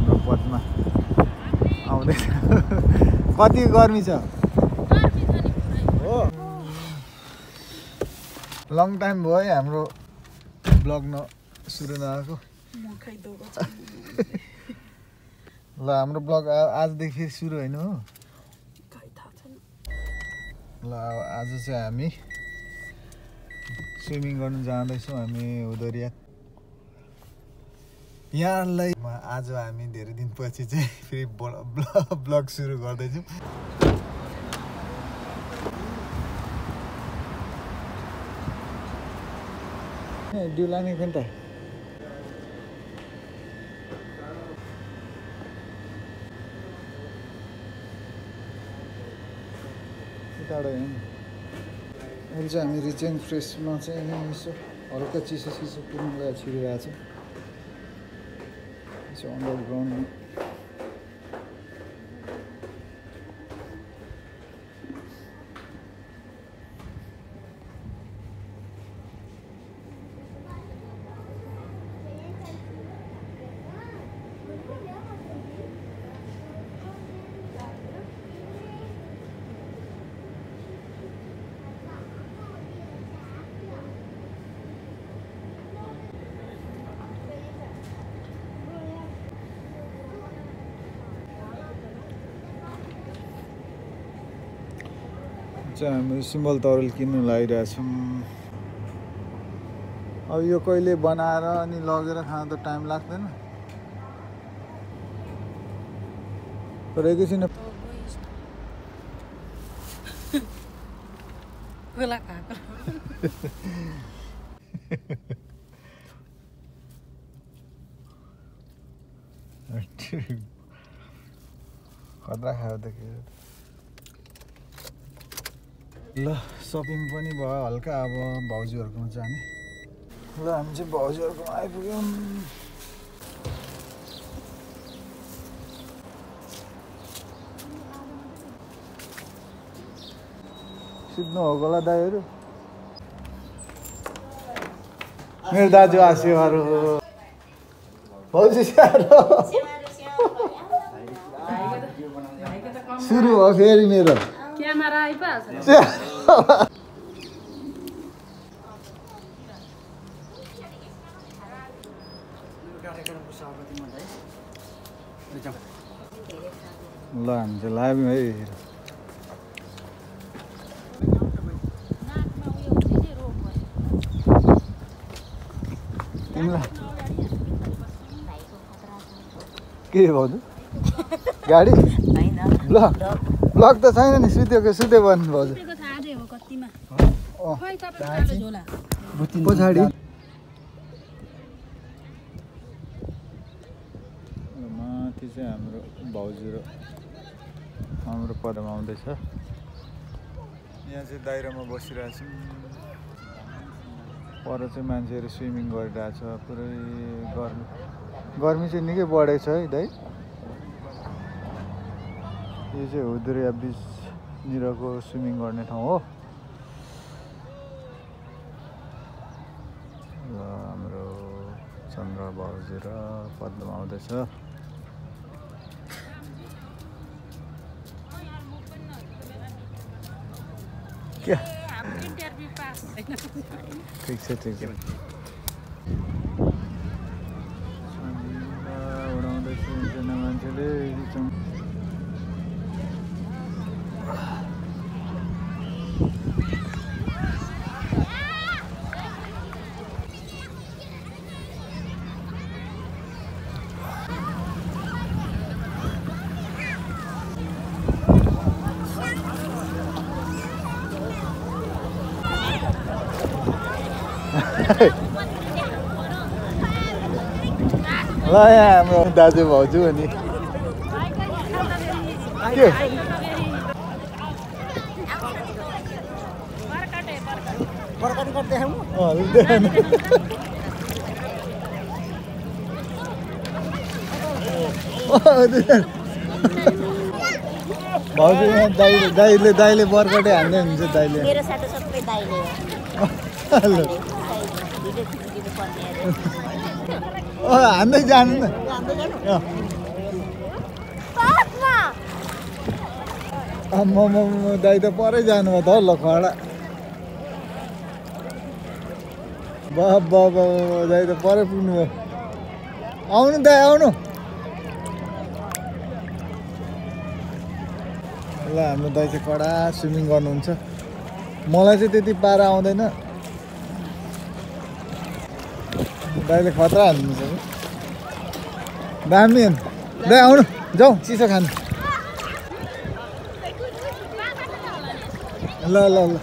हाम्रो पदमा आउँदैछ कति गर्मी छ हो लङ टाइम भयो है हाम्रो ब्लग सुरु नआएको ल हाम्रो ब्लग आजदेखि फेरि सुरु होइन हो ल आज चाहिँ हामी स्विमिङ गर्नु जाँदैछौँ हामी हुदरिया यहाँलाई आज हामी धेरै दिनपछि चाहिँ फेरि ब्लग सुरु गर्दैछौँ डिउ लाने पनि त टाढो होइन अहिले चाहिँ हामी रिच एन्ड फ्रेसमा चाहिँ यसो हल्का चिसो चिसो पुग्नुलाई छिरिरहेको छ अन्डरग्राउन्ड हामी सिम्बल तरुल किन्नु लागिरहेछौँ अब यो कहिले बनाएर अनि लगेर खान त टाइम लाग्दैन तर एकैछिन खतरा खायो त के ल सपिङ पनि भयो हल्का अब भाउजूहरूकोमा जाने ल हामी चाहिँ भाउजूहरूकोमा आइपुग्यौँ सुत्नु हो होला दाइहरू मेरो दाजु आसेवारो भाउजू सुरु हो फेरि मेरो क्यामेरा आइपाल्छ ल हामी चाहिँ लाग्यौँ है के भाउजू गाडी ब्लक त छैन नि सुत्यो भन्नु भाउजू पछाडि माथि चाहिँ हाम्रो भाउजू र हाम्रो पदमा आउँदैछ यहाँ चाहिँ दाइरामा बसिरहेछौँ पर चाहिँ मान्छेहरू स्विमिङ गरिरहेछ पुरै गर्मी चाहिँ निकै बढेको छ है दाइ यो चाहिँ हुदरिया बिचनिरको स्विमिङ गर्ने ठाउँ हो र हाम्रो चन्द्र भाउजू र पद्म आउँदैछ क्या ठिक छ उडाउँदैछ एकजना मान्छेले ल यहाँ हाम्रो दाजु भाउजू अनि के भाउजू यहाँ दाइले बर्कटै हान्दै हुन्छ दाइले हान्दै जानु न आम्मामा दाइ त परै जानुभयो त ल खडा बाबा दाइ त परै पुग्नुभयो आउनु दाइ आउनु ल हाम्रो दाइ चाहिँ कडा स्विमिङ गर्नुहुन्छ मलाई चाहिँ त्यति पारा आउँदैन दाइले खतरा हाल्नुहुन्छ कि दामी दाइ आउनु जाउँ चिसो खानु ल ल ल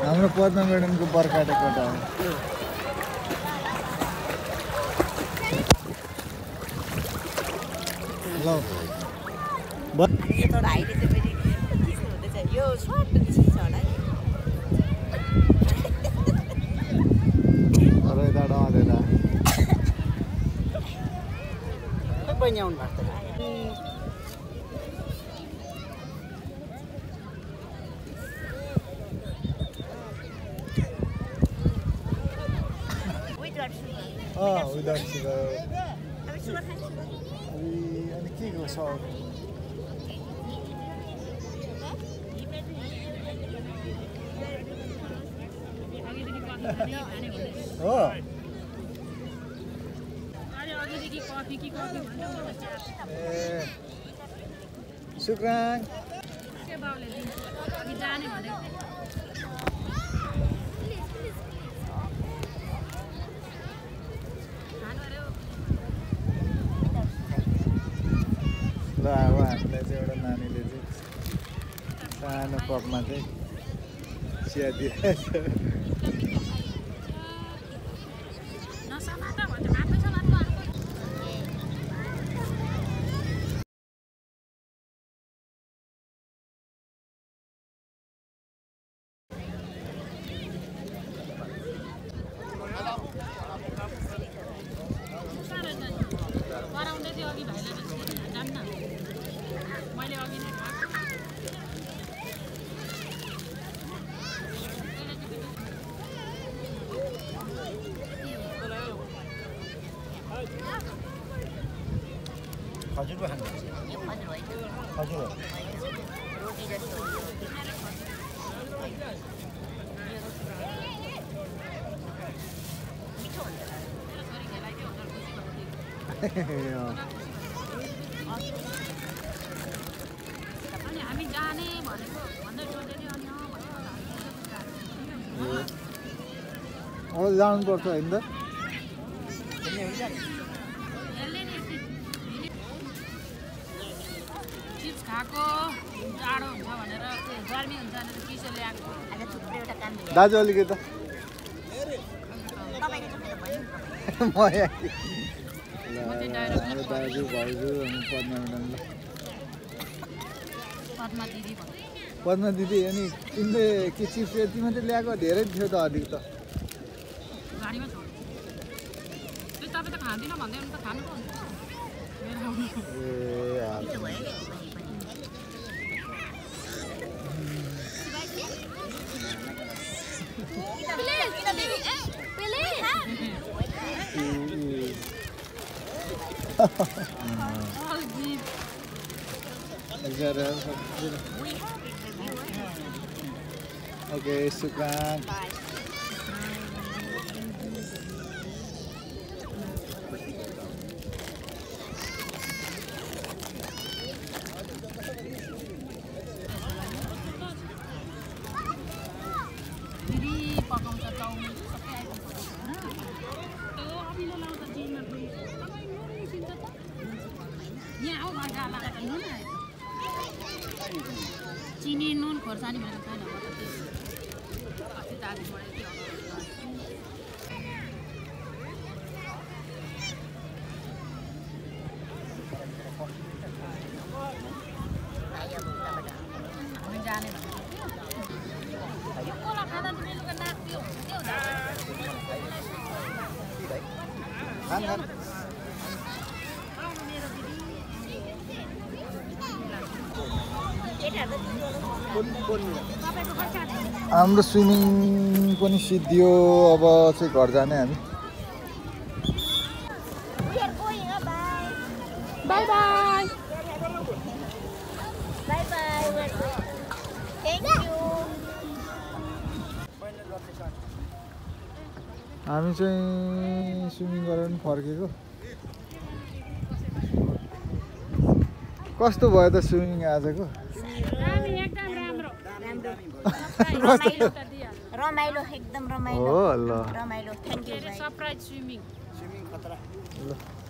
हाम्रो पद्मा म्याडमको बर्खाटे कोठा हो ल without sugar. अनि के को सर हो शुक्रान ल अब हामीलाई चाहिँ एउटा नानीले चाहिँ सानो कपमा चाहिँ चिया दिइरहेछ खजुरको खानुहुन्छ खजुर रोटी जस्तो मिठो हुन्छ अनि हामी जाने भनेको भन्दै सोधेको अनि अब जानुपर्छ हैन त जाडो हुन्छ भनेर गर्मी हुन्छ भनेर चिसो ल्याएको आज थुप्रै एउटा काम दाजु अलिकति दाजु भाइजू अनि पद्मा दिदी अनि तिमीले के चिप्स यति मात्रै ल्याएको धेरै थियो त अधिक त गाडीमा छ तपाईँ त खाँदिन भन्दै त खानु पर्छ Okay, syukran. चिनी नुन खोर्सानी भनेर छैन जाने हाम्रो स्विमिङ पनि सिद्धियो अब चाहिँ घर जाने हामी by by by by thank you हामी चाहिँ स्विमिङ गरेर पनि फर्केको कस्तो भयो त स्विमिङ आजको रमाइलो एकदम रमाइलो हो ल रमाइलो थ्याङ्क यू सरप्राइज स्विमिङ ल